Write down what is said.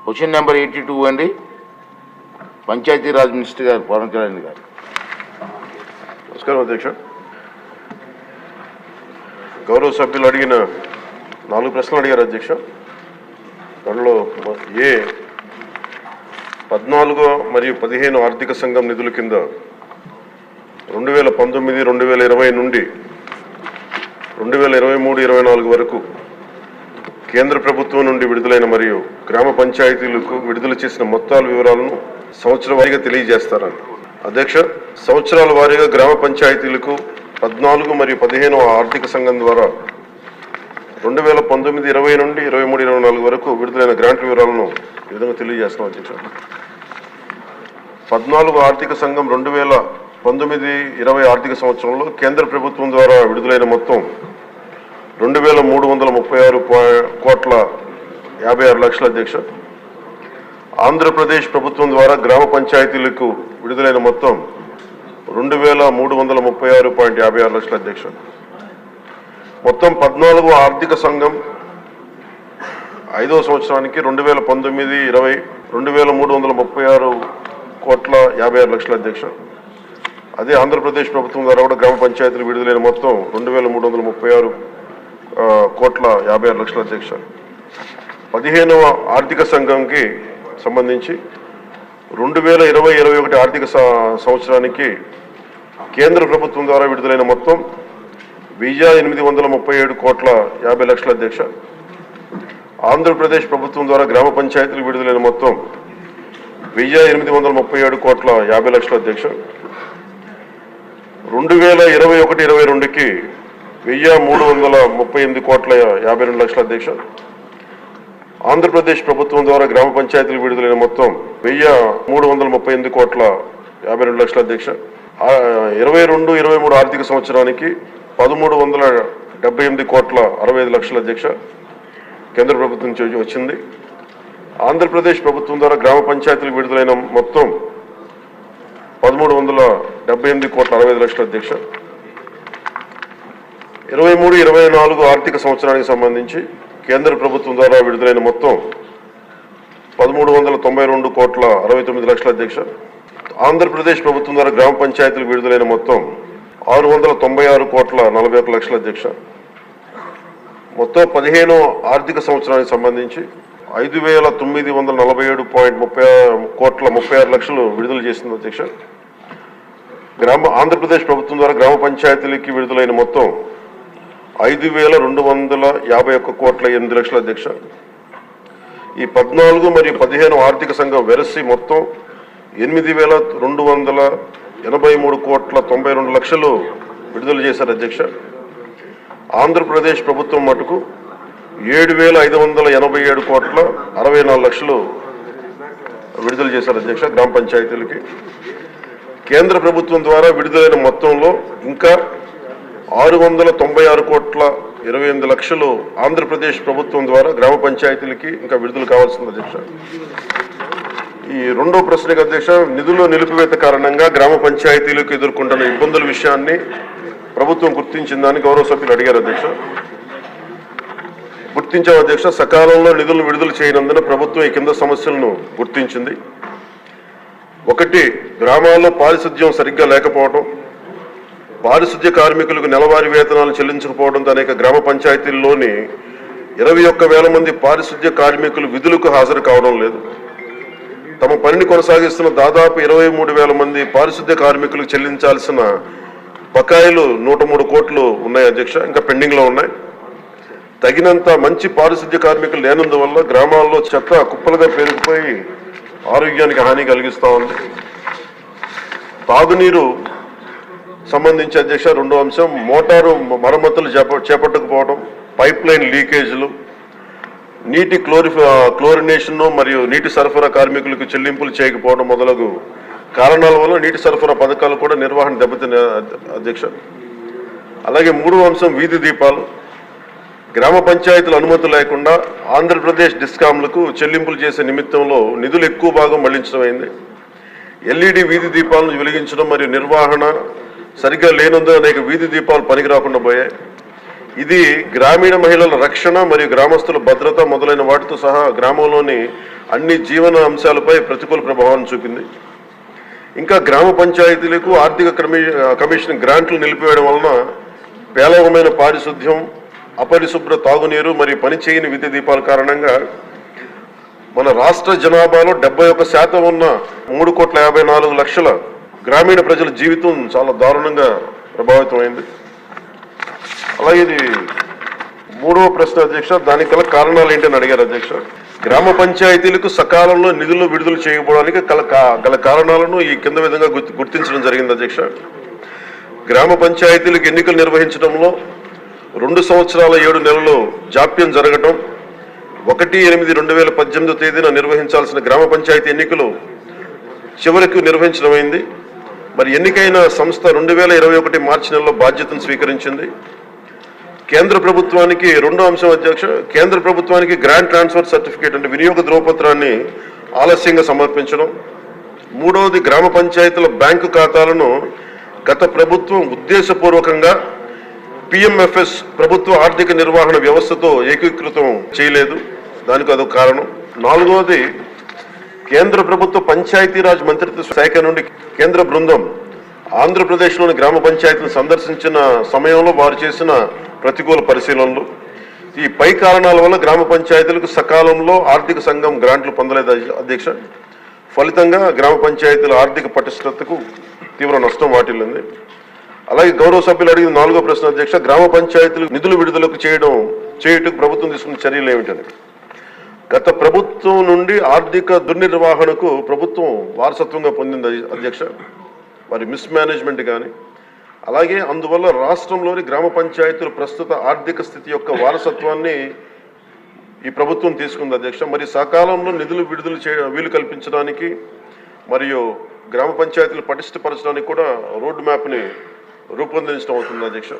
Question number 82 అండి, Panchayati Raj minister గారు పవన్ కళ్యాణ్ గారు. నమస్కారం అధ్యక్ష. గౌరవ సభ్యులు అడిగిన 4 ప్రశ్నలు అడిగారు అధ్యక్ష. దానిలో 14 మరియు 15 ఆర్థిక సంఘం నిధుల కింద 2019-2020 నుండి 2023-24 వరకు కేంద్ర ప్రభుత్వం నుండి విడుదలైన మరియు గ్రామ పంచాయతీలకు విడుదల చేసిన మొత్తాల వివరాలను సంవత్సర వారీగా తెలియజేస్తారని. అధ్యక్ష, సంవత్సరాల వారీగా గ్రామ పంచాయతీలకు 14 మరియు 15 ఆర్థిక సంఘం ద్వారా 2019-20 నుండి 23-24 వరకు విడుదలైన గ్రాంట్ వివరాలను ఈ విధంగా తెలియజేస్తున్నాం అధ్యక్ష. 14 ఆర్థిక సంఘం 2019-20 ఆర్థిక సంవత్సరంలో కేంద్ర ప్రభుత్వం ద్వారా విడుదలైన మొత్తం 2336,56 అధ్యక్ష. ఆంధ్రప్రదేశ్ ప్రభుత్వం ద్వారా గ్రామ పంచాయతీలకు విడుదలైన మొత్తం 2336,56 అధ్యక్ష. మొత్తం 14 ఆర్థిక సంఘం 5వ సంవత్సరానికి 2019-20 2336,56 అధ్యక్ష. అదే ఆంధ్రప్రదేశ్ ప్రభుత్వం ద్వారా కూడా గ్రామ పంచాయతీలు విడుదలైన మొత్తం 2336,56 అధ్యక్ష. 15వ ఆర్థిక సంఘంకి సంబంధించి 2020-21 ఆర్థిక సంవత్సరానికి కేంద్ర ప్రభుత్వం ద్వారా విడుదలైన మొత్తం 1,837,50,00,000 అధ్యక్ష. ఆంధ్రప్రదేశ్ ప్రభుత్వం ద్వారా గ్రామ పంచాయతీలు విడుదలైన మొత్తం 1,837,50,00,000 అధ్యక్ష. 2021-22కి 1,338,52,00,000 అధ్యక్ష. ఆంధ్రప్రదేశ్ ప్రభుత్వం ద్వారా గ్రామ పంచాయతీలు విడుదలైన మొత్తం 1,338,52,00,000 అధ్యక్ష. 22-23 ఆర్థిక సంవత్సరానికి 1,378,65,00,000 అధ్యక్ష కేంద్ర ప్రభుత్వం నుంచి వచ్చింది. ఆంధ్రప్రదేశ్ ప్రభుత్వం ద్వారా గ్రామ పంచాయతీలు విడుదలైన మొత్తం 1,378,65,00,000 అధ్యక్ష. 23-24 ఆర్థిక సంవత్సరానికి సంబంధించి కేంద్ర ప్రభుత్వం ద్వారా విడుదలైన మొత్తం 1,392,69,00,000 అధ్యక్ష. ఆంధ్రప్రదేశ్ ప్రభుత్వం ద్వారా గ్రామ పంచాయతీలు విడుదలైన మొత్తం 696,41,00,000 అధ్యక్ష. మొత్తం 15 ఆర్థిక సంవత్సరానికి సంబంధించి 5,947,30,36,00,000 విడుదల చేసింది అధ్యక్ష. ఆంధ్రప్రదేశ్ ప్రభుత్వం ద్వారా గ్రామ పంచాయతీలకి విడుదలైన మొత్తం 5,251,08,00,000 అధ్యక్ష. ఈ 14 మరియు 15 ఆర్థిక సంఘం వెరసి మొత్తం 8,283,92,00,000 విడుదల చేశారు అధ్యక్ష. ఆంధ్రప్రదేశ్ ప్రభుత్వం మటుకు 7,587,64,00,000 విడుదల చేశారు అధ్యక్ష గ్రామ పంచాయతీలకి. కేంద్ర ప్రభుత్వం ద్వారా విడుదలైన మొత్తంలో ఇంకా 696,28,00,000 ఆంధ్రప్రదేశ్ ప్రభుత్వం ద్వారా గ్రామ పంచాయతీలకి ఇంకా విడుదల కావాల్సింది అధ్యక్ష. ఈ రెండో ప్రశ్నకు అధ్యక్ష, నిధుల నిలిపివేత కారణంగా గ్రామ పంచాయతీలకు ఎదుర్కొంటున్న ఇబ్బందుల విషయాన్ని ప్రభుత్వం గుర్తించిందని గౌరవ సభ్యులు అడిగారు అధ్యక్ష. గుర్తించాం అధ్యక్ష. సకాలంలో నిధులను విడుదల చేయనందున ప్రభుత్వం ఈ కింద సమస్యలను గుర్తించింది. 1, గ్రామాల్లో పారిశుద్ధ్యం సరిగ్గా లేకపోవడం, పారిశుద్ధ్య కార్మికులకు నెలవారీ వేతనాలు చెల్లించకపోవడంతో అనేక గ్రామ పంచాయతీల్లోని 21,000 మంది పారిశుద్ధ్య కార్మికులు విధులకు హాజరు కావడం లేదు. తమ పనిని కొనసాగిస్తున్న దాదాపు 23,000 మంది పారిశుద్ధ్య కార్మికులకు చెల్లించాల్సిన బకాయిలు 103 కోట్లు ఉన్నాయి అధ్యక్ష, ఇంకా పెండింగ్లో ఉన్నాయి. తగినంత మంచి పారిశుద్ధ్య కార్మికులు లేనందువల్ల గ్రామాల్లో చెత్త కుప్పలుగా పెరిగిపోయి ఆరోగ్యానికి హాని కలిగిస్తూ ఉంది. తాగునీరు సంబంధించి అధ్యక్ష రెండో అంశం, మోటారు మరమ్మతులు చేపట్టకపోవడం, పైప్ లైన్ లీకేజీలు, నీటి క్లోరినేషన్ మరియు నీటి సరఫరా కార్మికులకు చెల్లింపులు చేయకపోవడం మొదలగు కారణాల వల్ల నీటి సరఫరా పథకాలు కూడా నిర్వహణ దెబ్బతిన్న అధ్యక్ష. అలాగే మూడవ అంశం, వీధి దీపాలు. గ్రామ పంచాయతీల అనుమతి లేకుండా ఆంధ్రప్రదేశ్ డిస్కాంలకు చెల్లింపులు చేసే నిమిత్తంలో నిధులు ఎక్కువ భాగం మళ్లించడం అయింది. ఎల్ఈడి వీధి దీపాలను వెలిగించడం మరియు నిర్వహణ సరిగ్గా లేనందున అనేక వీధి దీపాలు పనికి రాకుండా పోయాయి. ఇది గ్రామీణ మహిళల రక్షణ మరియు గ్రామస్తుల భద్రత మొదలైన వాటితో సహా గ్రామంలోని అన్ని జీవన అంశాలపై ప్రతికూల ప్రభావాన్ని చూపింది. ఇంకా గ్రామ పంచాయతీలకు ఆర్థిక కమిషన్ గ్రాంట్లు నిలిపివేయడం వలన పేలవమైన పారిశుద్ధ్యం, అపరిశుభ్ర తాగునీరు మరియు పనిచేయని విద్యుత్ దీపాల కారణంగా మన రాష్ట్ర జనాభాలో 71% ఉన్న 3,54,00,000 గ్రామీణ ప్రజల జీవితం చాలా దారుణంగా ప్రభావితమైంది. అలాగే ఇది 3వ ప్రశ్న అధ్యక్ష, దానికి గల కారణాలు ఏంటని అడిగారు అధ్యక్ష. గ్రామ పంచాయతీలకు సకాలంలో నిధులు విడుదల చేయకపోవడానికి గల కారణాలను ఈ కింద విధంగా గుర్తించడం జరిగింది అధ్యక్ష. గ్రామ పంచాయతీలకు ఎన్నికలు నిర్వహించడంలో 2 సంవత్సరాల 7 నెలలు జాప్యం జరగటం, 1/8/2018 తేదీన నిర్వహించాల్సిన గ్రామ పంచాయతీ ఎన్నికలు చివరికి నిర్వహించడమైంది. మరి ఎన్నికైన సంస్థ 2021 మార్చి నెలలో బాధ్యతను స్వీకరించింది. కేంద్ర ప్రభుత్వానికి 2వ అంశం అధ్యక్ష, కేంద్ర ప్రభుత్వానికి గ్రాంట్ ట్రాన్స్ఫర్ సర్టిఫికేట్ అంటే వినియోగ ధ్రువపత్రాన్ని ఆలస్యంగా సమర్పించడం. 3వది గ్రామ పంచాయతీల బ్యాంకు ఖాతాలను గత ప్రభుత్వం ఉద్దేశపూర్వకంగా PMFS ప్రభుత్వ ఆర్థిక నిర్వహణ వ్యవస్థతో ఏకీకృతం చేయలేదు, దానికి అదొక కారణం. 4వది కేంద్ర ప్రభుత్వ పంచాయతీరాజ్ మంత్రిత్వ శాఖ నుండి కేంద్ర బృందం ఆంధ్రప్రదేశ్లోని గ్రామ పంచాయతీలను సందర్శించిన సమయంలో వారు చేసిన ప్రతికూల పరిశీలనలు. ఈ పై కారణాల వల్ల గ్రామ పంచాయతీలకు సకాలంలో ఆర్థిక సంఘం గ్రాంట్లు పొందలేదు అధ్యక్ష. ఫలితంగా గ్రామ పంచాయతీల ఆర్థిక పటిష్టతకు తీవ్ర నష్టం వాటిల్లింది. అలాగే గౌరవ సభ్యులు అడిగిన 4వ ప్రశ్న అధ్యక్ష, గ్రామ పంచాయతీలకు నిధులు విడుదలకు చేయుటకు ప్రభుత్వం తీసుకున్న చర్యలు ఏమిటని. గత ప్రభుత్వం నుండి ఆర్థిక దుర్నిర్వహణకు ప్రభుత్వం వారసత్వంగా పొందింది అధ్యక్ష, వారి మిస్మేనేజ్మెంట్ కానీ. అలాగే అందువల్ల రాష్ట్రంలోని గ్రామ పంచాయతీల ప్రస్తుత ఆర్థిక స్థితి యొక్క వారసత్వాన్ని ఈ ప్రభుత్వం తీసుకుంది అధ్యక్ష. మరి సకాలంలో నిధులు విడుదల వీలు కల్పించడానికి మరియు గ్రామ పంచాయతీలు పటిష్టపరచడానికి కూడా రోడ్ మ్యాప్ని రూపొందించడం అవుతుంది అధ్యక్ష.